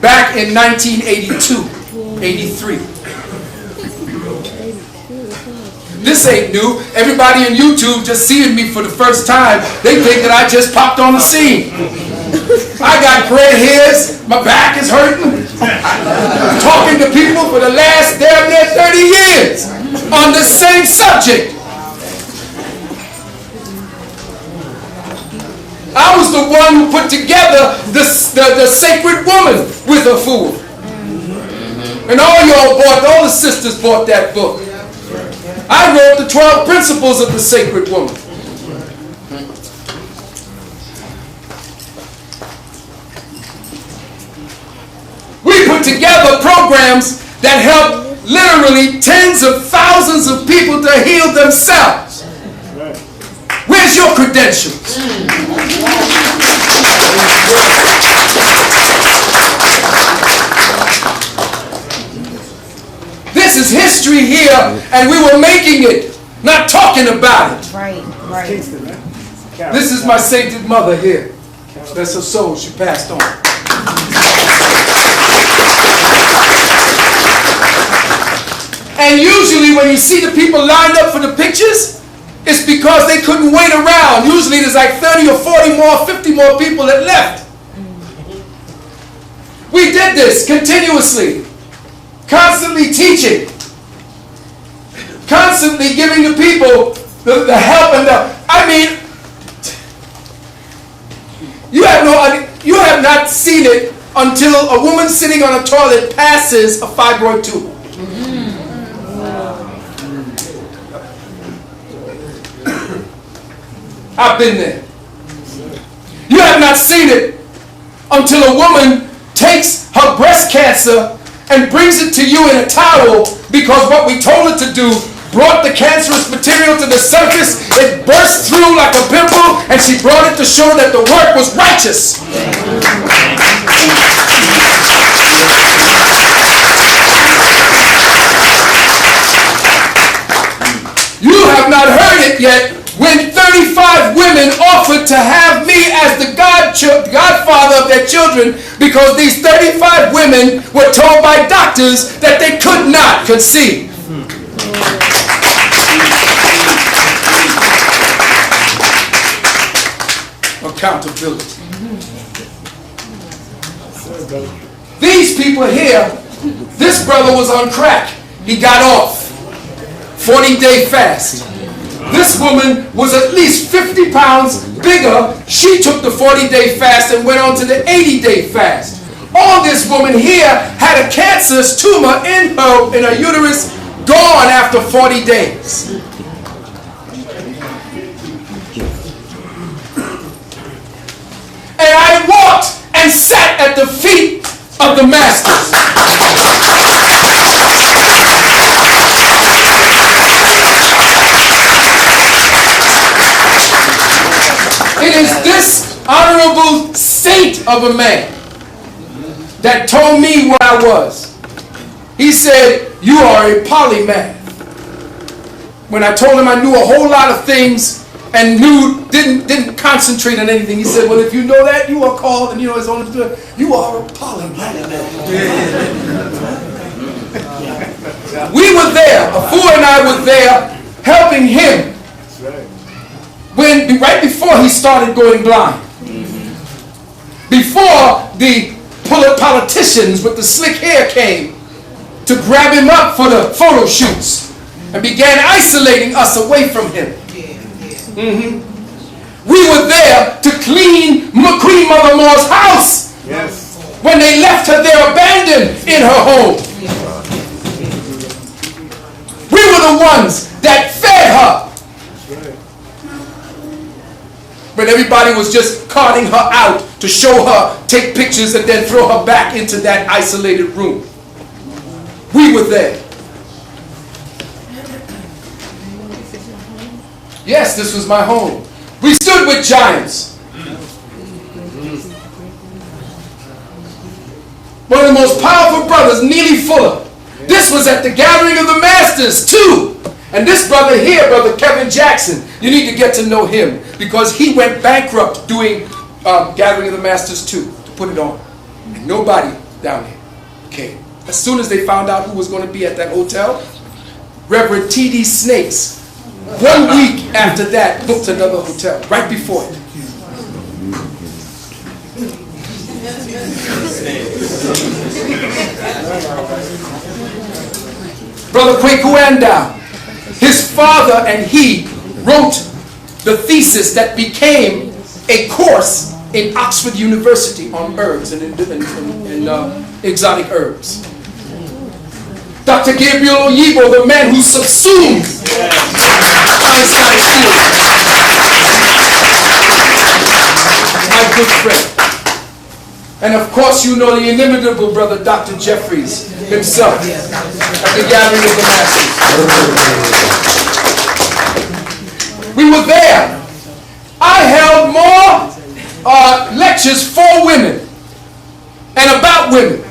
back in 1982, 83. This ain't new. Everybody on YouTube just seeing me for the first time, they think that I just popped on the scene. I got gray hairs, my back is hurting. Talking to people for the last damn near 30 years on the same subject. I was the one who put together the sacred woman with her fool. And all the sisters bought that book. I wrote the 12 principles of the sacred woman. We put together programs that help literally tens of thousands of people to heal themselves. Where's your credentials? This is history here, and we were making it, not talking about it. Right. This is my sainted mother here. That's her soul. She passed on. And usually when you see the people lined up for the pictures, it's because they couldn't wait around. Usually there's like 30 or 40 more, 50 more people that left. We did this continuously. Constantly teaching. Constantly giving the people the help and you have not seen it until a woman sitting on a toilet passes a fibroid tube. I've been there. You have not seen it until a woman takes her breast cancer and brings it to you in a towel because what we told her to do brought the cancerous material to the surface. It burst through like a pimple, and she brought it to show that the work was righteous. You have not heard it yet when 35 women offered to have me as the godfather of their children because these 35 women were told by doctors that they could not conceive. Accountability. These people here, this brother was on crack. He got off. 40-day fast. This woman was at least 50 pounds bigger. She took the 40-day fast and went on to the 80-day fast. All this woman here had a cancerous tumor in her uterus, gone after 40 days. And I walked and sat at the feet of the masters. It is this honorable saint of a man that told me where I was. He said, "You are a polymath." When I told him I knew a whole lot of things and didn't concentrate on anything, he said, "Well, if you know that, you are called," and his own, "You are a polymath." We were there. Afu and I were there helping him. Right before he started going blind. Before the politicians with the slick hair came to grab him up for the photo shoots and began isolating us away from him. We were there to clean Queen Mother Moore's house when they left her there abandoned in her home. We were the ones that fed her. When everybody was just carting her out to show her, take pictures, and then throw her back into that isolated room. We were there. Yes, this was my home. We stood with giants. One of the most powerful brothers, Neely Fuller. This was at the gathering of the masters too. And this brother here, Brother Kevin Jackson, you need to get to know him because he went bankrupt doing Gathering of the Masters too, to put it on. And nobody down here came. As soon as they found out who was going to be at that hotel, Reverend T.D. Snakes, 1 week after that, booked another hotel right before it. Brother Kwekuanda, his father and he wrote the thesis that became a course in Oxford University on herbs and exotic herbs. Dr. Gabriel Oyibo, the man who subsumed Einstein's theory, my good friend. And of course you know the inimitable brother Dr. Jeffries himself at the gathering of the masses. We were there. I held more lectures for women and about women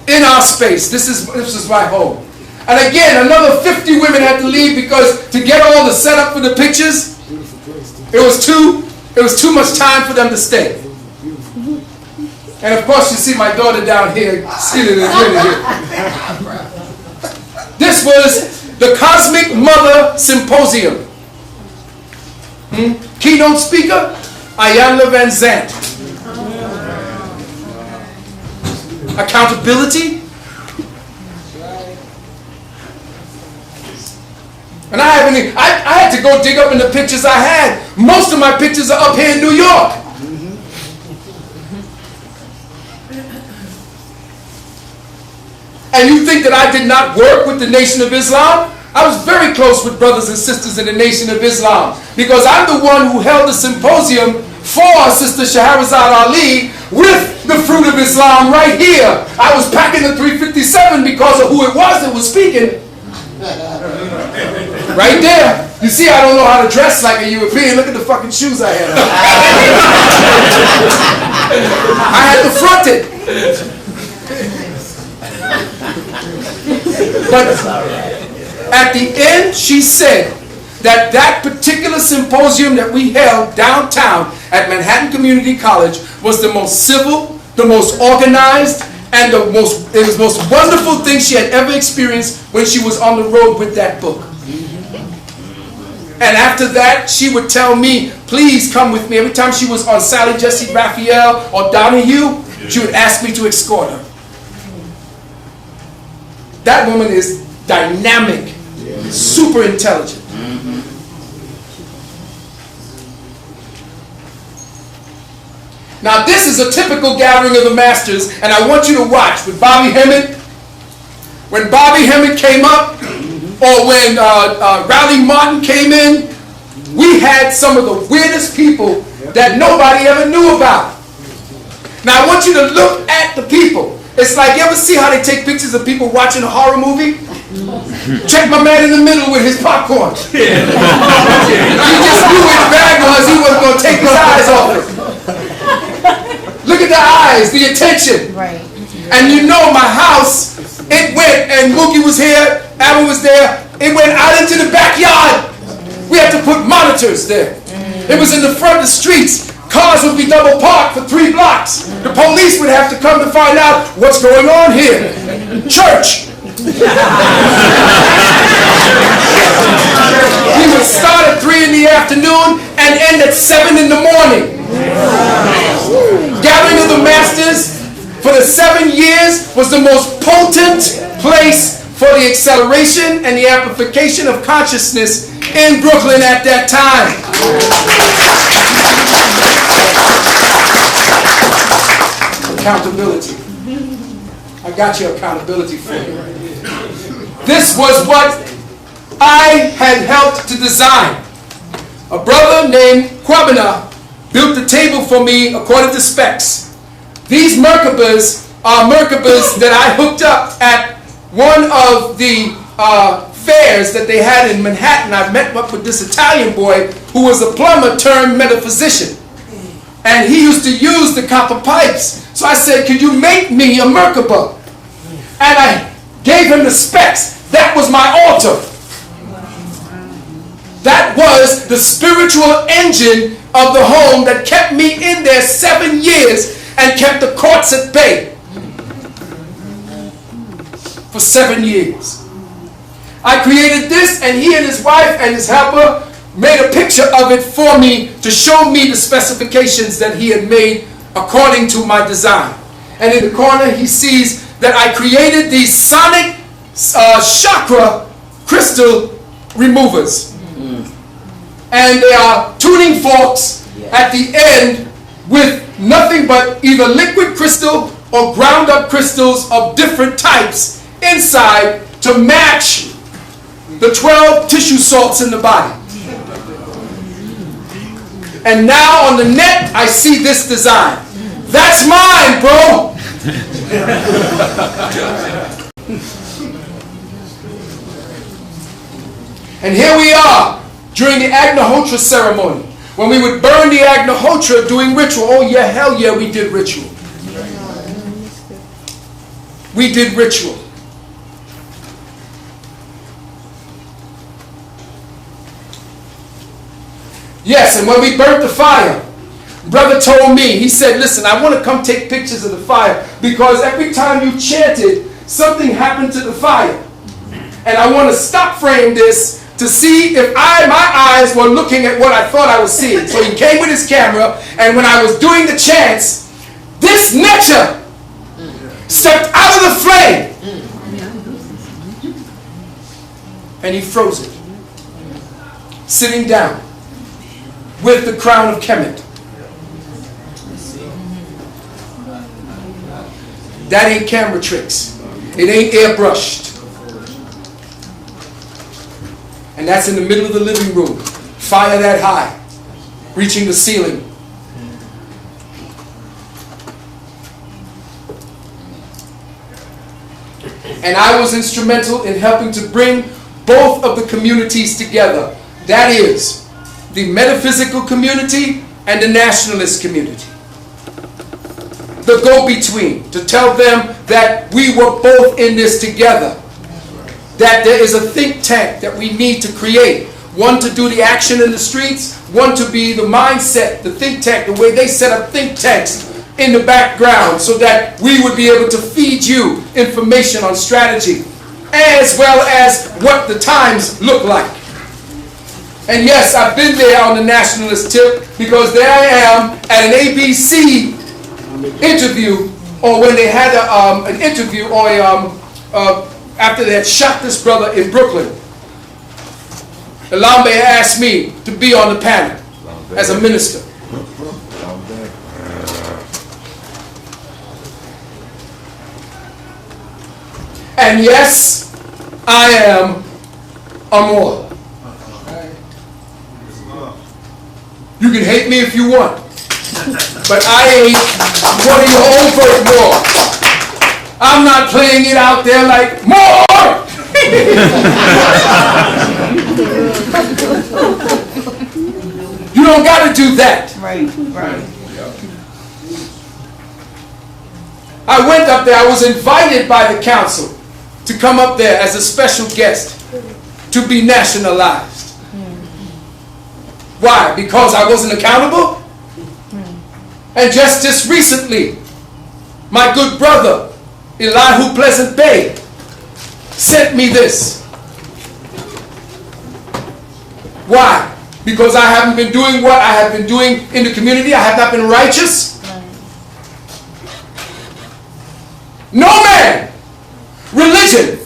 in our space. This is my home. And again, another 50 women had to leave because to get all the setup for the pictures, it was too much time for them to stay. And of course, you see my daughter down here sitting in here. This was the Cosmic Mother Symposium. Keynote speaker, Iyanla Van Zandt. Accountability. And I had to go dig up in the pictures I had. Most of my pictures are up here in New York. And you think that I did not work with the Nation of Islam? I was very close with brothers and sisters in the Nation of Islam because I'm the one who held the symposium for Sister Shahrazad Ali with the Fruit of Islam right here. I was packing the 357 because of who it was that was speaking. Right there. You see, I don't know how to dress like a European. Look at the fucking shoes I had on. I had to front it. But at the end, she said that that particular symposium that we held downtown at Manhattan Community College was the most civil, the most organized, and it was the most wonderful thing she had ever experienced when she was on the road with that book. And after that, she would tell me, please come with me. Every time she was on Sally Jesse Raphael or Donahue, she would ask me to escort her. That woman is dynamic, super intelligent. Now this is a typical gathering of the masters, and I want you to watch with Bobby Hemmett. When Bobby Hemmett came up, or when Raleigh Martin came in, we had some of the weirdest people that nobody ever knew about. Now I want you to look at the people. It's like, you ever see how they take pictures of people watching a horror movie? Check my man in the middle with his popcorn. He just knew his bag was, he wasn't going to take his eyes off it. Look at the eyes, the attention. Right. And you know my house, it went, and Mookie was here, Adam was there, it went out into the backyard. We had to put monitors there. It was in the front of the streets. Cars would be double parked for 3 blocks. The police would have to come to find out what's going on here. Church. We would start at 3 in the afternoon and end at 7 in the morning. Gathering of the Masters for the 7 years was the most potent place for the acceleration and the amplification of consciousness in Brooklyn at that time. Accountability. I got your accountability for you. This was what I had helped to design. A brother named Kwabena built the table for me according to specs. These Merkabas are Merkabas that I hooked up at one of the fairs that they had in Manhattan. I met up with this Italian boy who was a plumber turned metaphysician. And he used to use the copper pipes. So I said, could you make me a Merkaba? And I gave him the specs. That was my altar. That was the spiritual engine of the home that kept me in there 7 years. and kept the courts at bay for 7 years. I created this, and he and his wife and his helper made a picture of it for me to show me the specifications that he had made according to my design. And in the corner he sees that I created these sonic chakra crystal removers. And they are tuning forks at the end with nothing but either liquid crystal or ground up crystals of different types inside to match the 12 tissue salts in the body. And now on the net I see this design. That's mine, bro! And here we are during the Agnihotra ceremony, when we would burn the Agnihotra doing ritual. Oh yeah, hell yeah, we did ritual. We did ritual. Yes, and when we burnt the fire, brother told me, he said, listen, I want to come take pictures of the fire because every time you chanted, something happened to the fire. And I want to stop frame this to see if my eyes were looking at what I thought I was seeing. So he came with his camera, and when I was doing the chants, this nature stepped out of the flame. And he froze it, sitting down with the crown of Kemet. That ain't camera tricks. It ain't airbrushed. And that's in the middle of the living room. Fire that high, reaching the ceiling. And I was instrumental in helping to bring both of the communities together. That is, the metaphysical community and the nationalist community. The go-between, to tell them that we were both in this together. That there is a think tank that we need to create. One to do the action in the streets, one to be the mindset, the think tank, the way they set up think tanks in the background so that we would be able to feed you information on strategy as well as what the times look like. And yes, I've been there on the nationalist tip because there I am at an ABC interview, or when they had an interview, or after they had shot this brother in Brooklyn. Lambe asked me to be on the panel as a minister. And yes, I am Amor. You can hate me if you want, but I ain't one of your own first more. I'm not playing it out there like more. You don't got to do that. Right. I went up there. I was invited by the council to come up there as a special guest to be nationalized. Why? Because I wasn't accountable? And just this recently, my good brother Elihu Pleasant Bay sent me this. Why? Because I haven't been doing what I have been doing in the community. I have not been righteous. No man, religion,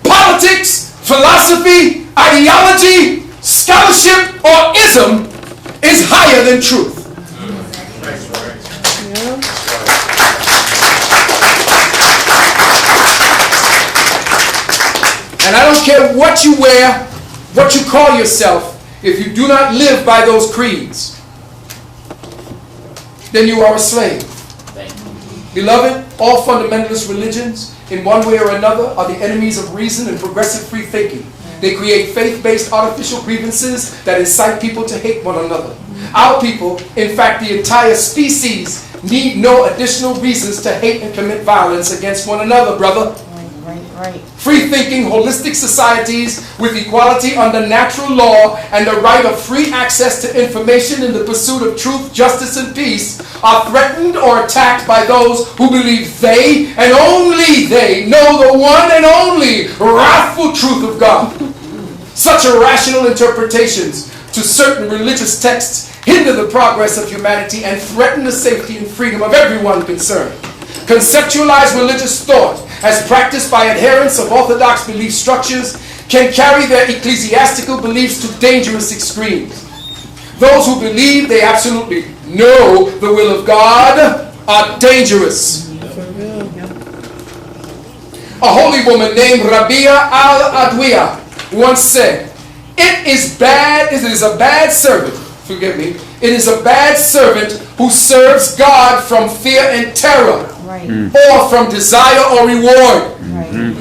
politics, philosophy, ideology, scholarship, or ism is higher than truth. And I don't care what you wear, what you call yourself, if you do not live by those creeds, then you are a slave. Beloved, all fundamentalist religions, in one way or another, are the enemies of reason and progressive free thinking. They create faith-based artificial grievances that incite people to hate one another. Our people, in fact the entire species, need no additional reasons to hate and commit violence against one another, brother. Right. Free-thinking, holistic societies with equality under natural law and the right of free access to information in the pursuit of truth, justice, and peace are threatened or attacked by those who believe they and only they know the one and only wrathful truth of God. Such irrational interpretations to certain religious texts hinder the progress of humanity and threaten the safety and freedom of everyone concerned. Conceptualized religious thought, as practiced by adherents of orthodox belief structures, can carry their ecclesiastical beliefs to dangerous extremes. Those who believe they absolutely know the will of God are dangerous. A holy woman named Rabia al-Adwiya once said, it is a bad servant, forgive me, it is a bad servant who serves God from fear and terror, Right. or from desire or reward. Right.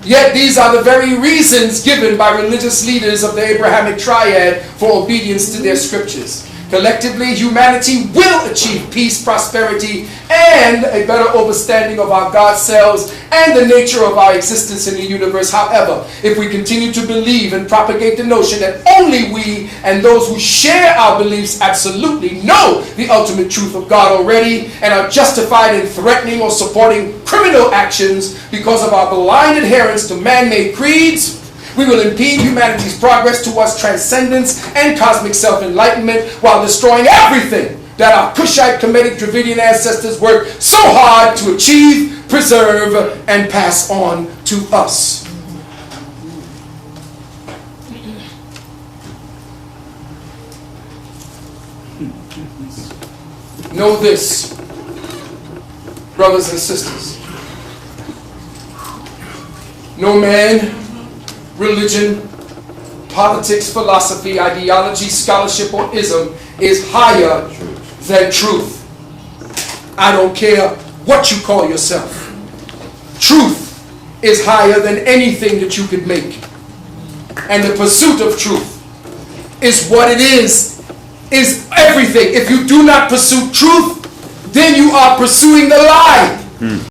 Yet these are the very reasons given by religious leaders of the Abrahamic triad for obedience to their scriptures. Collectively, humanity will achieve peace, prosperity, and a better understanding of our God selves and the nature of our existence in the universe. However, if we continue to believe and propagate the notion that only we and those who share our beliefs absolutely know the ultimate truth of God already and are justified in threatening or supporting criminal actions because of our blind adherence to man-made creeds, we will impede humanity's progress towards transcendence and cosmic self-enlightenment while destroying everything that our Kushite, Kemetic, Dravidian ancestors worked so hard to achieve, preserve, and pass on to us. Know this, brothers and sisters. No man, religion, politics, philosophy, ideology, scholarship, or ism is higher than truth. I don't care what you call yourself. Truth is higher than anything that you could make. And the pursuit of truth is what it is everything. If you do not pursue truth, then you are pursuing the lie.